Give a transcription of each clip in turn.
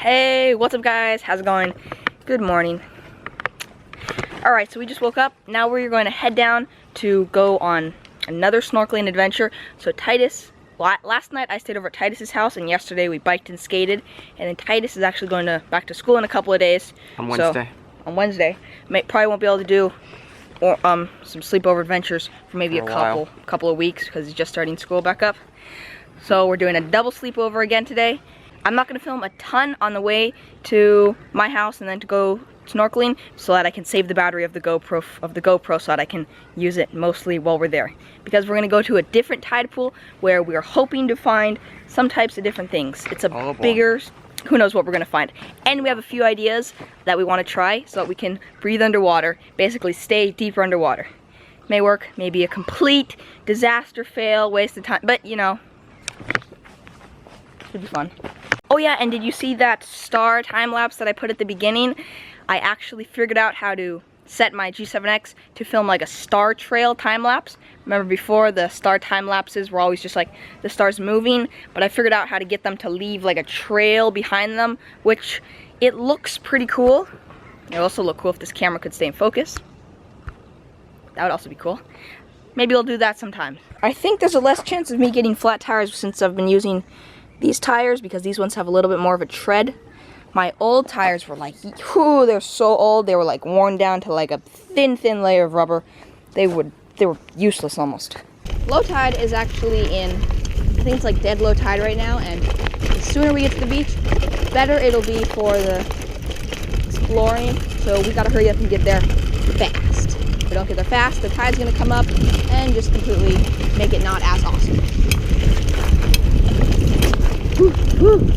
Hey, what's up guys? How's it going? Good morning. Alright, so we just woke up. Now we're going to head down to go on another snorkeling adventure. So Titus, last night I stayed over at Titus's house, and yesterday we biked and skated. And then Titus is actually going back to school in a couple of days. On Wednesday. So, on Wednesday. Probably won't be able to do some sleepover adventures for maybe a couple of weeks because he's just starting school back up. So we're doing a double sleepover again today. I'm not going to film a ton on the way to my house and then to go snorkeling so that I can save the battery of the GoPro so that I can use it mostly while we're there. Because we're going to go to a different tide pool where we are hoping to find some types of different things. It's a bigger, who knows what we're going to find. And we have a few ideas that we want to try so that we can breathe underwater, basically stay deeper underwater. May work, maybe a complete disaster fail, waste of time, but you know, should be fun. Oh yeah, and did you see that star time lapse that I put at the beginning? I actually figured out how to set my G7X to film like a star trail time lapse. Remember before, the star time lapses were always just like the stars moving, but I figured out how to get them to leave like a trail behind them, which it looks pretty cool. It would also look cool if this camera could stay in focus. That would also be cool. Maybe I'll do that sometime. I think there's a less chance of me getting flat tires since I've been using these tires because these ones have a little bit more of a tread. My old tires were like, whew, they're so old. They were like worn down to like a thin layer of rubber. They were useless almost. Low tide is actually in, I think it's like dead low tide right now, and the sooner we get to the beach, the better it'll be for the exploring. So we gotta hurry up and get there fast. If we don't get there fast, the tide's gonna come up and just completely make it not as awesome. Woo, woo.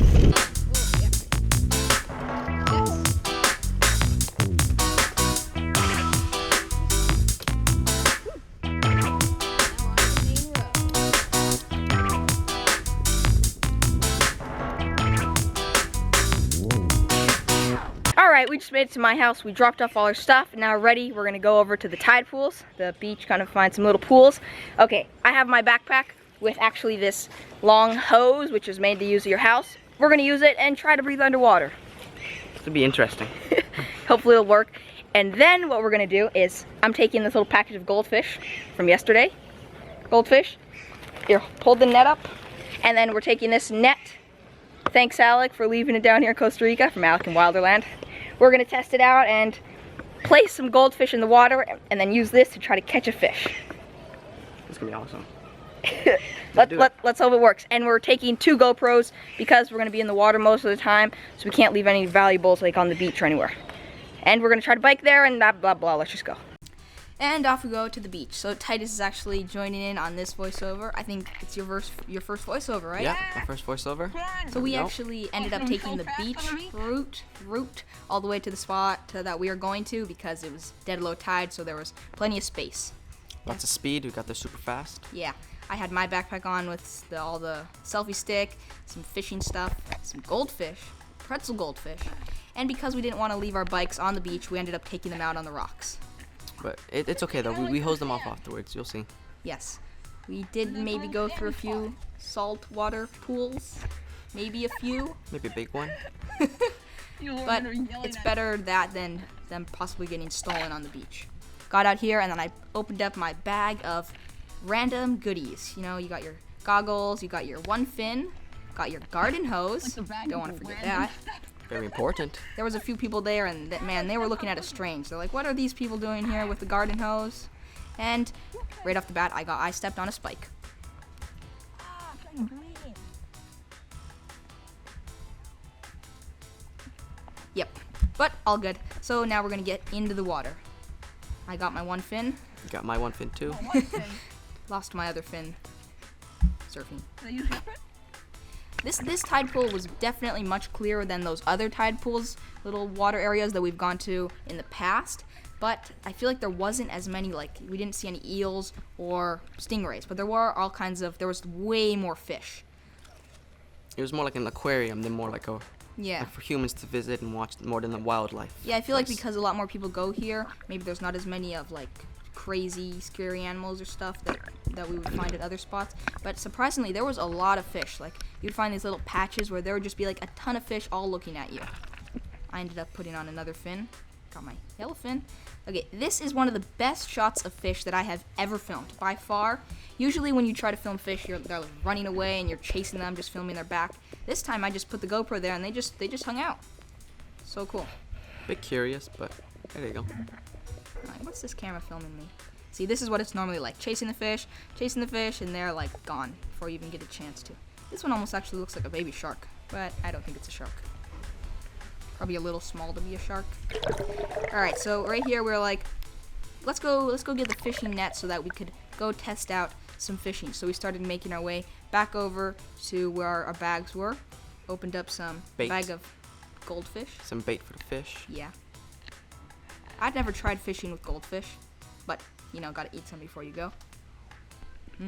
Alright, we just made it to my house. We dropped off all our stuff, and now we're ready. We're gonna go over to the tide pools, the beach, kind of find some little pools. Okay, I have my backpack with actually this long hose, which is made to use at your house. We're gonna use it and try to breathe underwater. This will be interesting. Hopefully it'll work. And then what we're gonna do is, I'm taking this little package of goldfish from yesterday. Goldfish. Here, hold the net up. And then we're taking this net. Thanks, Alec, for leaving it down here in Costa Rica, from Alec in Wilderland. We're gonna test it out and place some goldfish in the water and then use this to try to catch a fish. It's gonna be awesome. Let's hope it works. And we're taking 2 GoPros because we're gonna be in the water most of the time, so we can't leave any valuables like on the beach or anywhere. And we're gonna try to bike there and blah blah blah. Let's just go. And off we go to the beach. So Titus is actually joining in on this voiceover. I think it's your first voiceover, right? Yeah, my first voiceover. So we actually ended up taking the beach route all the way to the spot that we are going to because it was dead low tide, so there was plenty of space. Lots of speed. We got there super fast. Yeah, I had my backpack on with all the selfie stick, some fishing stuff, some goldfish, pretzel goldfish, and because we didn't want to leave our bikes on the beach, we ended up taking them out on the rocks. But it's okay though. We hose them off afterwards. You'll see. Yes, we did maybe go through a few saltwater pools, maybe a few. Maybe a big one. But it's better that than them possibly getting stolen on the beach. Got out here and then I opened up my bag of random goodies. You know, you got your goggles, you got your one fin, got your garden hose. Don't want to forget that. Very important. There was a few people there, and man, they were looking at us strange. They're like, "What are these people doing here with the garden hose?" And right off the bat, I stepped on a spike. Yep, but all good. So now we're gonna get into the water. I got my one fin. You got my one fin too. Lost my other fin surfing. This tide pool was definitely much clearer than those other tide pools, little water areas that we've gone to in the past. But I feel like there wasn't as many, like, we didn't see any eels or stingrays, but there were all kinds of, there was way more fish. It was more like an aquarium than more like a, yeah, like for humans to visit and watch more than the wildlife. Yeah, I feel like because a lot more people go here, maybe there's not as many of, like, crazy, scary animals or stuff that we would find at other spots. But surprisingly, there was a lot of fish. Like, you'd find these little patches where there would just be like a ton of fish all looking at you. I ended up putting on another fin. Got my yellow fin. Okay, this is one of the best shots of fish that I have ever filmed, by far. Usually when you try to film fish, they're running away and you're chasing them, just filming their back. This time I just put the GoPro there and they just hung out. So cool. Bit curious, but there you go. Alright, what's this camera filming me? See, this is what it's normally like. Chasing the fish, and they're like gone before you even get a chance to. This one almost actually looks like a baby shark, but I don't think it's a shark. Probably a little small to be a shark. Alright, so right here we're like, let's go get the fishing net so that we could go test out some fishing. So we started making our way back over to where our bags were. Opened up some bag of goldfish. Some bait for the fish. Yeah. I'd never tried fishing with goldfish, but, you know, gotta eat some before you go.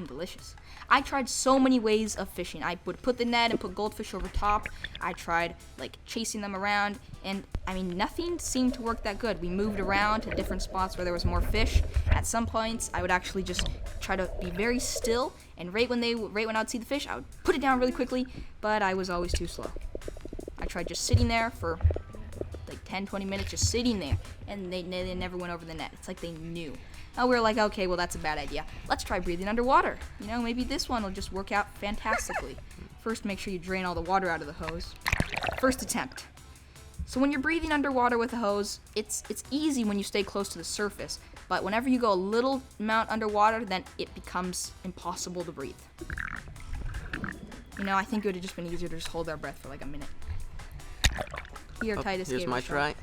Delicious. I tried so many ways of fishing. I would put the net and put goldfish over top. I tried, like, chasing them around, and, I mean, nothing seemed to work that good. We moved around to different spots where there was more fish. At some points, I would actually just try to be very still, and right when I would see the fish, I would put it down really quickly, but I was always too slow. I tried just sitting there for like 10-20 minutes, just sitting there, and they never went over the net. It's like they knew. Now we were like, okay, well, that's a bad idea. Let's try breathing underwater. You know, maybe this one will just work out fantastically. First, make sure you drain all the water out of the hose. First attempt. So when you're breathing underwater with a hose, it's easy when you stay close to the surface, but whenever you go a little amount underwater, then it becomes impossible to breathe. You know, I think it would have just been easier to just hold our breath for like a minute. Here, Titus. Here's my try.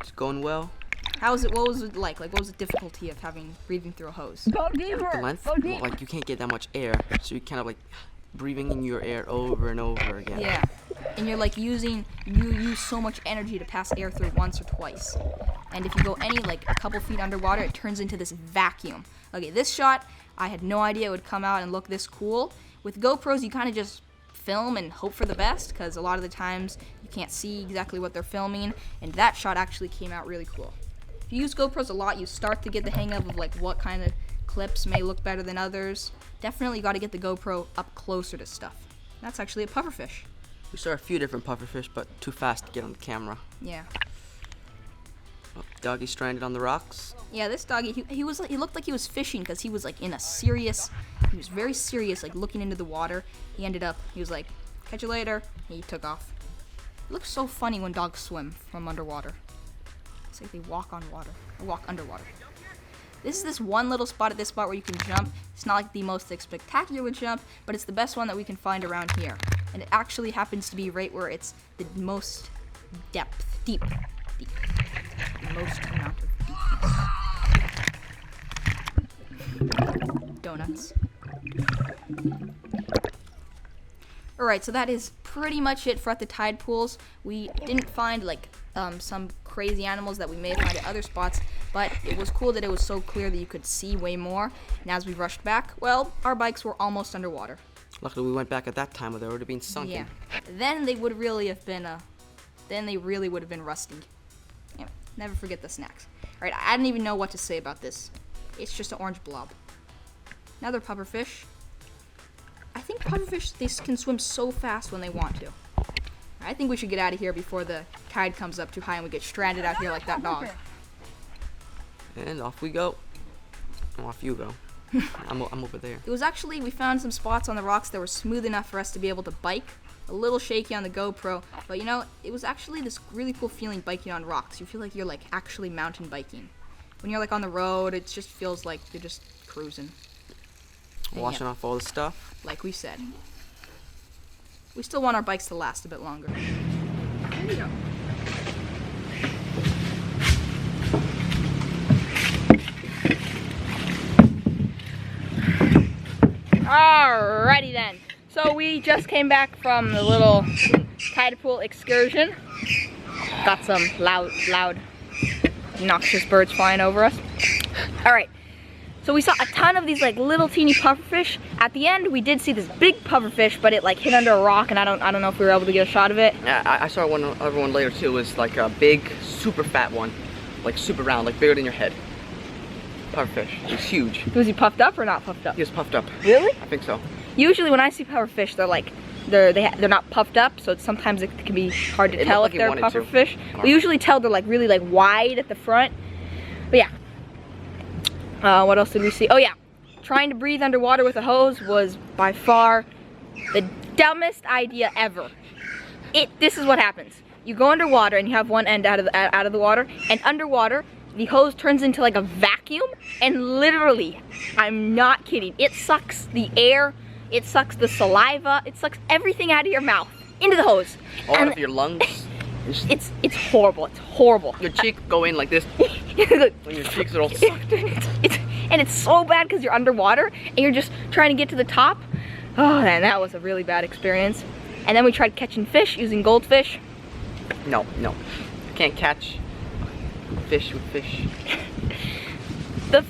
It's going well. How was it? What was it like? Like, what was the difficulty of breathing through a hose? The length? Well, like, you can't get that much air, so you kind of like breathing in your air over and over again. Yeah, and you're like you use so much energy to pass air through once or twice. And if you go like a couple feet underwater, it turns into this vacuum. Okay, this shot, I had no idea it would come out and look this cool. With GoPros, you kind of just film and hope for the best, because a lot of the times you can't see exactly what they're filming, and that shot actually came out really cool. If you use GoPros a lot, you start to get the hang of like what kind of clips may look better than others. Definitely got to get the GoPro up closer to stuff. That's actually a pufferfish. We saw a few different pufferfish, but too fast to get on the camera. Yeah. Oh, doggy stranded on the rocks. Yeah, this doggy, he looked like he was fishing, because he was like he was very serious, like looking into the water. He was like, catch you later. He took off. It looks so funny when dogs swim from underwater. It's like they walk on water, or walk underwater. This is this one little spot at this spot where you can jump. It's not like the most spectacular jump, but it's the best one that we can find around here. And it actually happens to be right where it's the most deep. The most amount of deepness. Donuts. Alright, so that is pretty much it for at the tide pools. We didn't find like some crazy animals that we may find at other spots, but it was cool that it was so clear that you could see way more. And as we rushed back, well, our bikes were almost underwater. Luckily we went back at that time where they would have been sunken. Yeah. Then they would really have been rusty. Yeah, never forget the snacks. Alright, I didn't even know what to say about this. It's just an orange blob. Another pufferfish. I think pufferfish, they can swim so fast when they want to. I think we should get out of here before the tide comes up too high and we get stranded out here like that dog. And off we go. Off you go. I'm over there. It was actually, we found some spots on the rocks that were smooth enough for us to be able to bike. A little shaky on the GoPro, but you know, it was actually this really cool feeling biking on rocks. You feel like you're like actually mountain biking. When you're like on the road, it just feels like you're just cruising. Washing off all the stuff. Like we said. We still want our bikes to last a bit longer. Here we go. Alrighty then. So we just came back from the little tide pool excursion. Got some loud, noxious birds flying over us. Alright. So we saw a ton of these like little teeny pufferfish. At the end, we did see this big pufferfish, but it like hid under a rock, and I don't know if we were able to get a shot of it. Yeah, I saw other one later too. It was like a big, super fat one, like super round, like bigger than your head. Pufferfish. He's huge. Was he puffed up or not puffed up? He was puffed up. Really? I think so. Usually when I see pufferfish, they're like, they're not puffed up, so sometimes it can be hard to tell if they're pufferfish. We usually tell they're like really like wide at the front. But yeah. What else did we see? Oh yeah, trying to breathe underwater with a hose was by far the dumbest idea ever. This is what happens. You go underwater and you have one end out of the water, and underwater the hose turns into like a vacuum, and literally, I'm not kidding, it sucks the air, it sucks the saliva, it sucks everything out of your mouth into the hose. All out of your lungs. It's horrible. It's horrible. Your cheek go in like this. When your cheeks are all sucked. And it's so bad because you're underwater and you're just trying to get to the top. Oh man, that was a really bad experience. And then we tried catching fish using goldfish. No. You can't catch fish with fish. What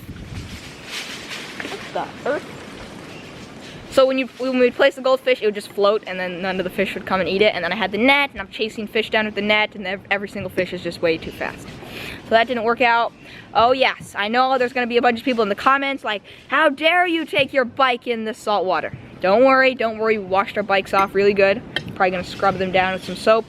the earth? So when we place the goldfish, it would just float, and then none of the fish would come and eat it. And then I had the net, and I'm chasing fish down with the net, and every single fish is just way too fast. So that didn't work out. Oh yes, I know there's gonna be a bunch of people in the comments like, how dare you take your bike in the salt water? Don't worry, we washed our bikes off really good. Probably gonna scrub them down with some soap.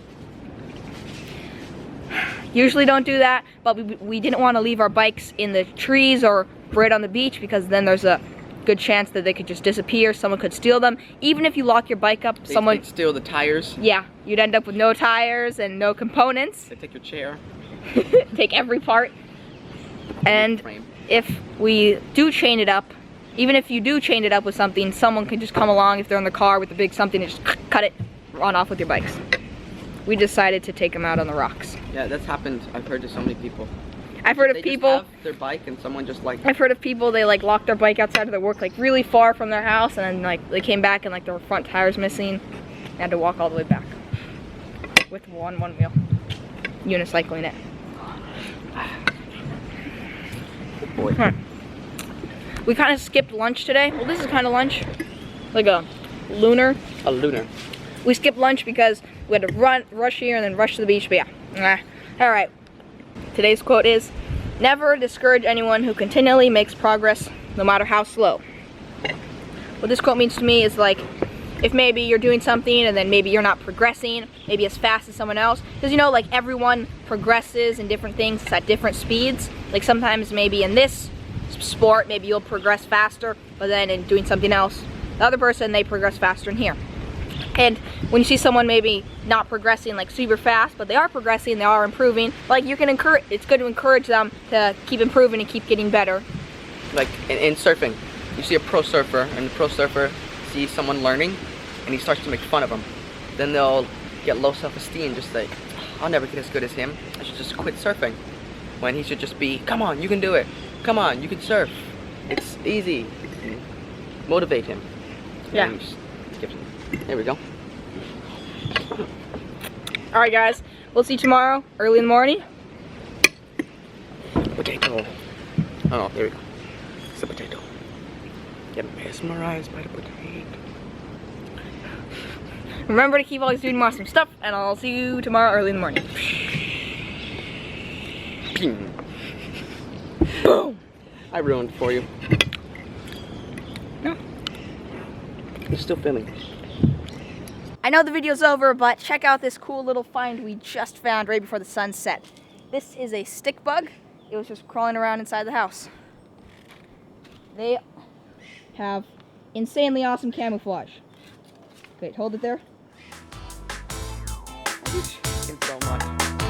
Usually don't do that, but we didn't want to leave our bikes in the trees or right on the beach, because then there's a good chance that they could just disappear. Someone could steal them. Even if you lock your bike up, someone could steal the tires. Yeah, you'd end up with no tires and no components. They take your chair. Take every part. And if we do chain it up, even if you do chain it up with something, someone can just come along if they're in the car with a big something and just cut it, run off with your bikes. We decided to take them out on the rocks. Yeah, that's happened. I've heard to so many people. I've heard of people. Just have their bike and someone just like. I've heard of people, they like locked their bike outside of their work, like really far from their house, and then like they came back and like their front tire's missing. They had to walk all the way back with one wheel, unicycling it. Good boy. We kind of skipped lunch today. Well, this is kind of lunch, like a lunar. A lunar. We skipped lunch because we had to rush here and then rush to the beach. But yeah, all right. Today's quote is, never discourage anyone who continually makes progress, no matter how slow. What this quote means to me is like, if maybe you're doing something and then maybe you're not progressing, maybe as fast as someone else, because you know, like everyone progresses in different things at different speeds. Like sometimes maybe in this sport, maybe you'll progress faster, but then in doing something else, the other person, they progress faster in here. And when you see someone maybe not progressing like super fast, but they are progressing, they are improving, like you can encourage, it's good to encourage them to keep improving and keep getting better. Like in surfing, you see a pro surfer, and the pro surfer sees someone learning, and he starts to make fun of them. Then they'll get low self-esteem, just like, I'll never get as good as him, I should just quit surfing. When he should just be, come on, you can do it. Come on, you can surf. It's easy. Motivate him. Yeah. There we go. Alright guys, we'll see you tomorrow, early in the morning. Potato. Oh, there we go. It's a potato. Get mesmerized by the potato. Remember to keep always doing awesome stuff, and I'll see you tomorrow early in the morning. Ping. Boom. I ruined it for you. No. It's still filming. I know the video's over, but check out this cool little find we just found right before the sun set. This is a stick bug. It was just crawling around inside the house. They have insanely awesome camouflage. Wait, hold it there. Thank you so much.